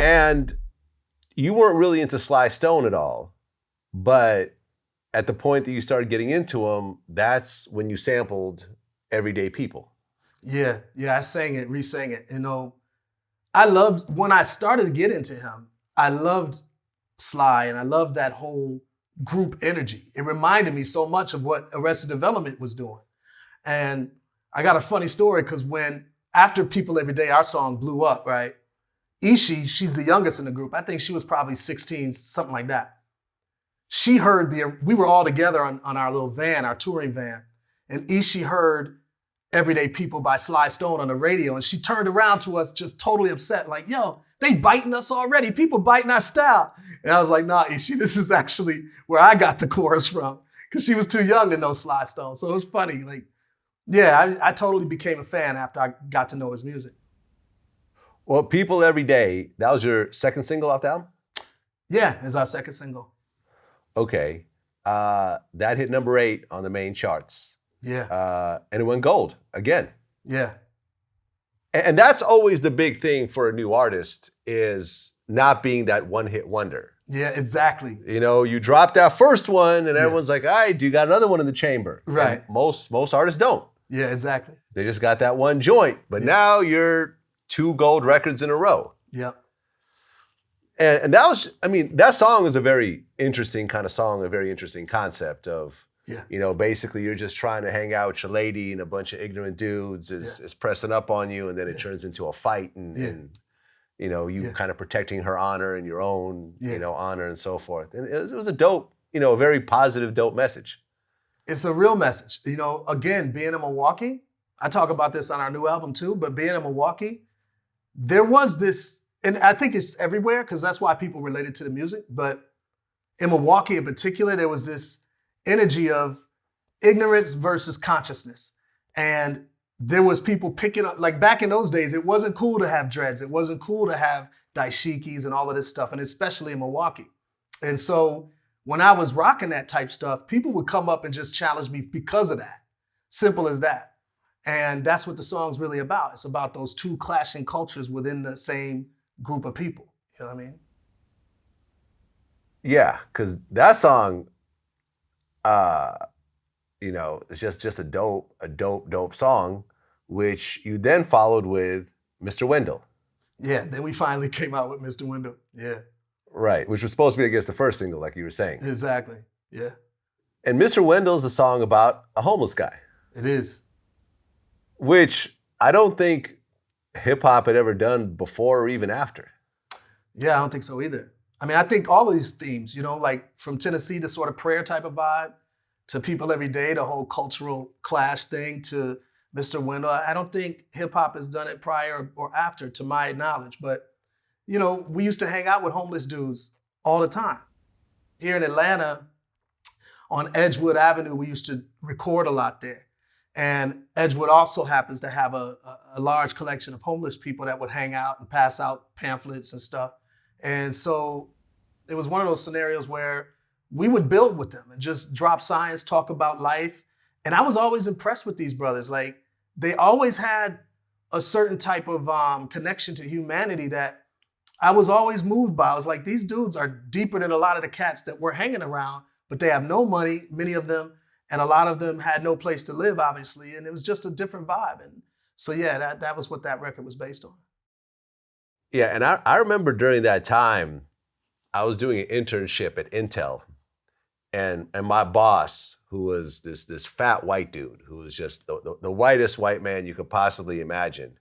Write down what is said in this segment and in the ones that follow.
And you weren't really into Sly Stone at all, but at the point that you started getting into him, that's when you sampled Everyday People. Yeah, I sang it, re-sang it. I loved, when I started to get into him, I loved Sly and I loved that whole group energy. It reminded me so much of what Arrested Development was doing. And I got a funny story because after People Every Day, our song blew up, right? Ishi, she's the youngest in the group. I think she was probably 16, something like that. She heard we were all together on our little van, our touring van. And Ishi heard Everyday People by Sly Stone on the radio. And she turned around to us just totally upset, like, yo, they biting us already. People biting our style. And I was like, nah, Ishi, this is actually where I got the chorus from. Because she was too young to know Sly Stone. So it was funny. Like, yeah, I totally became a fan after I got to know his music. Well, People Every Day, that was your second single off the album? Yeah, it's our second single. Okay. That hit number 8 on the main charts. Yeah. And it went gold again. Yeah. And that's always the big thing for a new artist, is not being that one-hit wonder. Yeah, exactly. You drop that first one and everyone's like, all right, do you got another one in the chamber? Right. And most artists don't. Yeah, exactly. They just got that one joint. But now you're 2 gold records in a row. Yeah. And that was, that song is a very interesting kind of song, a very interesting concept of, basically you're just trying to hang out with your lady and a bunch of ignorant dudes is pressing up on you, and then it turns into a fight and kind of protecting her honor and your own, honor and so forth. And it was a dope, a very positive, dope message. It's a real message. Again, being in Milwaukee, I talk about this on our new album too, but being in Milwaukee, there was this, and I think it's everywhere because that's why people related to the music, but in Milwaukee in particular, there was this energy of ignorance versus consciousness. And there was people picking up, like back in those days, it wasn't cool to have dreads. It wasn't cool to have dashikis and all of this stuff, and especially in Milwaukee. And so when I was rocking that type stuff, people would come up and just challenge me because of that. Simple as that. And that's what the song's really about. It's about those two clashing cultures within the same group of people. You know what I mean? Yeah, because that song, it's just a dope song, which you then followed with Mr. Wendell. Yeah, then we finally came out with Mr. Wendell. Yeah. Right, which was supposed to be, I guess, the first single, like you were saying. Exactly, yeah. And Mr. Wendell is a song about a homeless guy. It is. Which I don't think hip-hop had ever done before or even after. Yeah, I don't think so either. I think all of these themes, like from Tennessee, the sort of prayer type of vibe, to People Every Day, the whole cultural clash thing, to Mr. Wendell. I don't think hip-hop has done it prior or after, to my knowledge. But, we used to hang out with homeless dudes all the time. Here in Atlanta, on Edgewood Avenue, we used to record a lot there. And Edgewood also happens to have a large collection of homeless people that would hang out and pass out pamphlets and stuff. And so it was one of those scenarios where we would build with them and just drop signs, talk about life. And I was always impressed with these brothers. Like, they always had a certain type of connection to humanity that I was always moved by. I was like, these dudes are deeper than a lot of the cats that we're hanging around, but they have no money, many of them, and a lot of them had no place to live, obviously, and it was just a different vibe. And so, yeah, that was what that record was based on. Yeah, and I remember during that time, I was doing an internship at Intel, and my boss, who was this fat white dude, who was just the whitest white man you could possibly imagine,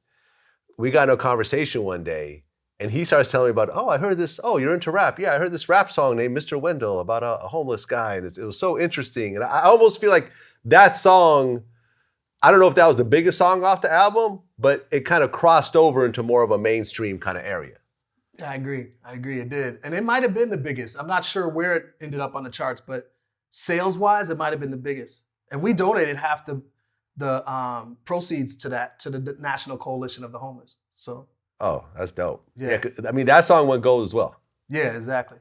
we got into a conversation one day, and he starts telling me about, I heard this, you're into rap. Yeah, I heard this rap song named Mr. Wendell about a homeless guy, and it was so interesting. And I almost feel like that song, I don't know if that was the biggest song off the album, but it kind of crossed over into more of a mainstream kind of area. Yeah, I agree, it did. And it might have been the biggest. I'm not sure where it ended up on the charts, but sales-wise, it might have been the biggest. And we donated half the proceeds to the National Coalition of the Homeless, so. Oh, that's dope. Yeah. That song went gold as well. Yeah, exactly.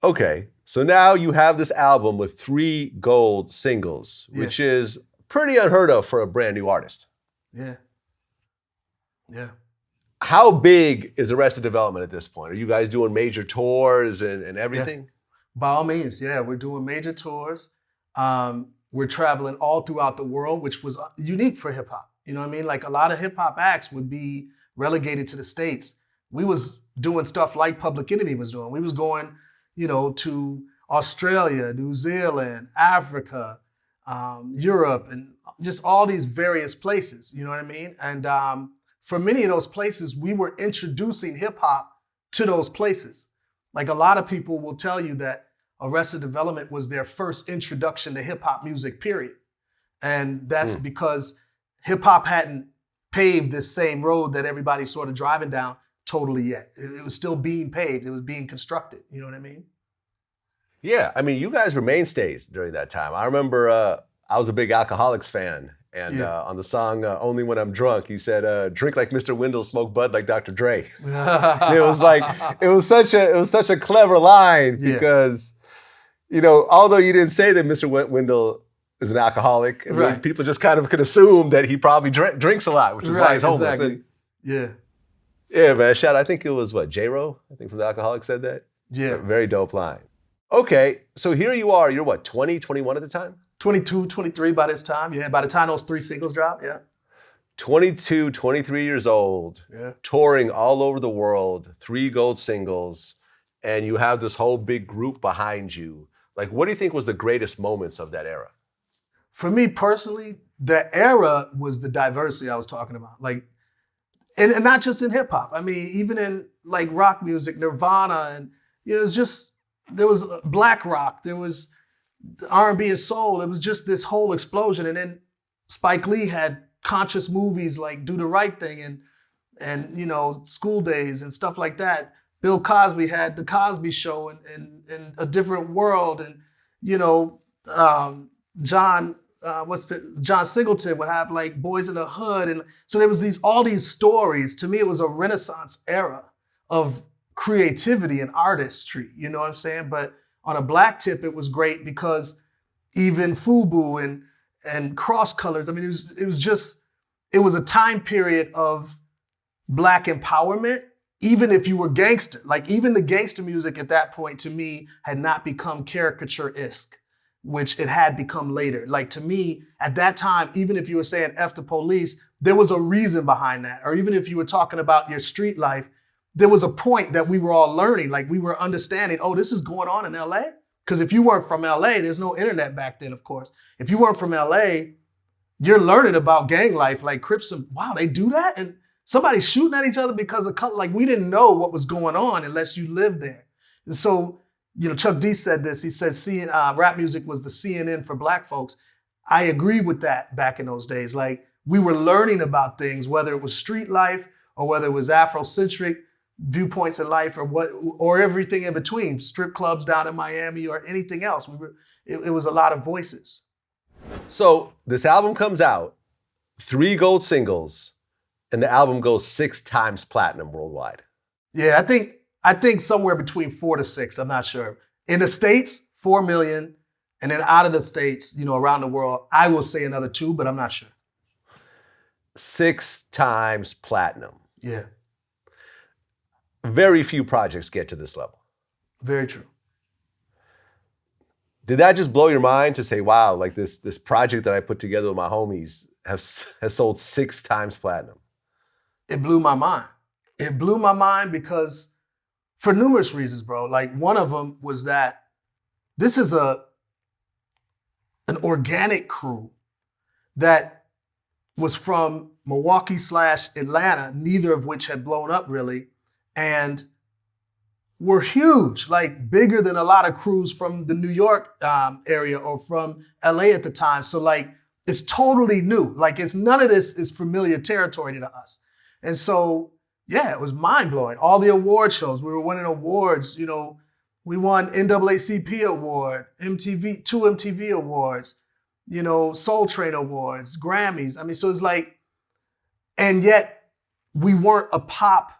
Okay, so now you have this album with 3 gold singles, which is pretty unheard of for a brand new artist. Yeah. Yeah. How big is Arrested Development at this point? Are you guys doing major tours and everything? By all means, yeah, we're doing major tours. We're traveling all throughout the world, which was unique for hip hop. You know what I mean? Like a lot of hip hop acts would be relegated to the States. We was doing stuff like Public Enemy was doing. We was going, to Australia, New Zealand, Africa, Europe, and just all these various places. You know what I mean? And for many of those places, we were introducing hip hop to those places. Like a lot of people will tell you that Arrested Development was their first introduction to hip hop music, period. And that's because hip hop hadn't paved this same road that everybody's sort of driving down totally yet. It was still being paved. It was being constructed. You know what I mean? Yeah. I mean, you guys were mainstays during that time. I remember I was a big Alcoholics fan. And on the song Only When I'm Drunk, he said, drink like Mr. Wendell, smoke bud like Dr. Dre. And it was such a clever line because, although you didn't say that Mr. Wendell is an alcoholic, I mean, people just kind of could assume that he probably drinks a lot, which is why he's homeless. Exactly. Yeah. Yeah, man. I think it was J-Ro, I think from the Alcoholics said that. Yeah. Very dope line. Okay, so here you are. You're what, 20, 21 at the time? 22, 23 by this time. Yeah, by the time those 3 singles dropped, yeah. 22, 23 years old, touring all over the world, 3 gold singles, and you have this whole big group behind you. Like, what do you think was the greatest moments of that era? For me personally, the era was the diversity I was talking about. Like, and not just in hip hop. I mean, even in like rock music, Nirvana, and there was black rock, there was R&B and soul. It was just this whole explosion. And then Spike Lee had conscious movies like Do the Right Thing and School Days and stuff like that. Bill Cosby had The Cosby Show and A Different World. And, John Singleton would have like Boys in the Hood. And so there was all these stories. To me, it was a Renaissance era of creativity and artistry. You know what I'm saying? But on a black tip, it was great because even FUBU and Cross Colors, I mean, it was a time period of black empowerment, even if you were gangster. Like even the gangster music at that point to me had not become caricature-esque, which it had become later. Like to me, at that time, even if you were saying F the police, there was a reason behind that. Or even if you were talking about your street life, there was a point that we were all learning, like we were understanding, oh, this is going on in LA? Because if you weren't from LA, there's no internet back then, of course. If you weren't from LA, you're learning about gang life, like Crips, and wow, they do that? And somebody's shooting at each other because of color. Like we didn't know what was going on unless you lived there. And so, Chuck D said this, he said rap music was the CNN for black folks. I agree with that back in those days. Like we were learning about things, whether it was street life or whether it was Afrocentric viewpoints in life or everything in between, strip clubs down in Miami or anything else. It was a lot of voices. So this album comes out, 3 gold singles, and the album goes 6 times platinum worldwide. Yeah, I think somewhere between 4 to 6, I'm not sure. In the States, 4 million, and then out of the States, around the world, I will say another 2, but I'm not sure. 6 times platinum. Yeah. Very few projects get to this level. Very true. Did that just blow your mind to say, wow, like this project that I put together with my homies has sold 6 times platinum? It blew my mind. It blew my mind because for numerous reasons, bro. Like one of them was that this is an organic crew that was from Milwaukee/Atlanta, neither of which had blown up really. And were huge, like bigger than a lot of crews from the New York area or from LA at the time. So like, it's totally new. Like none of this is familiar territory to us. And so, yeah, it was mind blowing. All the award shows, we were winning awards. We won NAACP award, two MTV awards, Soul Train awards, Grammys. I mean, so it's like, and yet we weren't a pop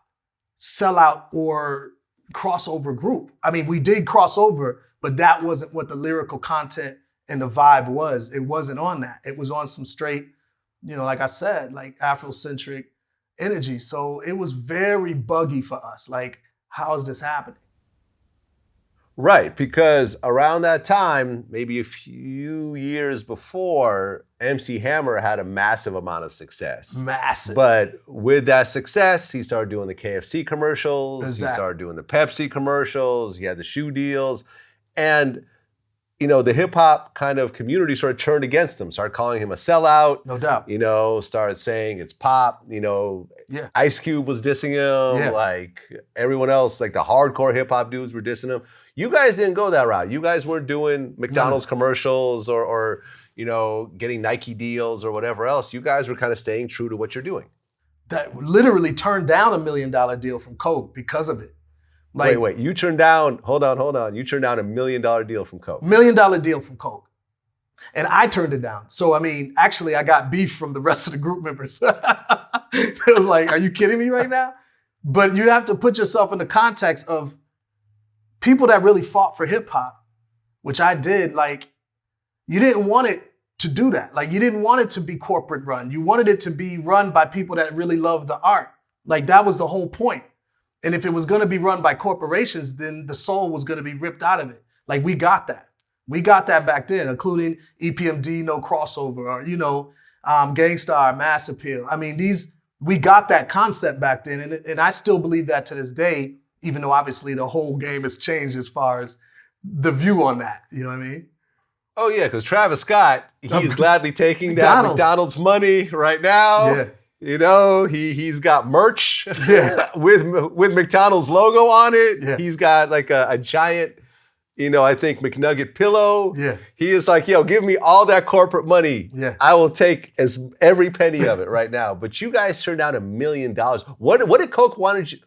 sellout or crossover group. I mean, we did cross over, but that wasn't what the lyrical content and the vibe was. It wasn't on that. It was on some straight, like I said, like Afrocentric, energy. So it was very buggy for us. Like, how is this happening? Right, because around that time, maybe a few years before, MC Hammer had a massive amount of success. Massive. But with that success, he started doing the KFC commercials, Exactly. he started doing the Pepsi commercials, he had the shoe deals. And, you know, the hip hop kind of community sort of turned against him, started calling him a sellout. No doubt. You know, started saying it's pop. You know, Yeah. Ice Cube was dissing him. Yeah. Like everyone else, like the hardcore hip hop dudes were dissing him. You guys didn't go that route. You guys weren't doing McDonald's commercials or you know, getting Nike deals or whatever else. You guys were kind of staying true to what you're doing. That literally turned down $1 million deal from Coke because of it. Like, wait, you turned down, hold on. You turned down $1 million deal from Coke. $1 million deal from Coke. And I turned it down. So, I mean, actually, I got beef from the rest of the group members. It was like, are you kidding me right now? But you'd have to put yourself in the context of people that really fought for hip hop, which I did. Like, you didn't want it to do that. Like, you didn't want it to be corporate run. You wanted it to be run by people that really loved the art. Like, that was the whole point. And if it was going to be run by corporations, then the soul was going to be ripped out of it. Like, we got that. We got that back then, including EPMD, No Crossover, or, you know, Gangstar, Mass Appeal. I mean, we got that concept back then. And I still believe that to this day, even though obviously the whole game has changed as far as the view on that. You know what I mean? Oh, yeah, because Travis Scott, he's gladly taking that McDonald's money right now. Yeah. You know, he's got merch Yeah. with McDonald's logo on it. Yeah. He's got like a giant, you know, I think McNugget pillow. Yeah. He is like, yo, give me all that corporate money. Yeah. I will take every penny of it right now. But you guys turned down $1 million. What did Coke want you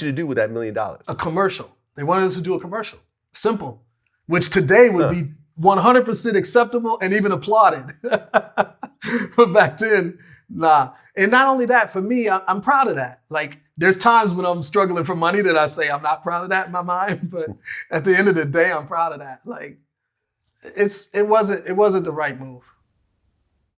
to do with that $1 million? A commercial. They wanted us to do a commercial. Simple. Which today would be 100% acceptable and even applauded. But back then, nah. And not only that, for me, I'm proud of that. Like, there's times when I'm struggling for money that I say I'm not proud of that in my mind, but at the end of the day, I'm proud of that. Like, it wasn't the right move.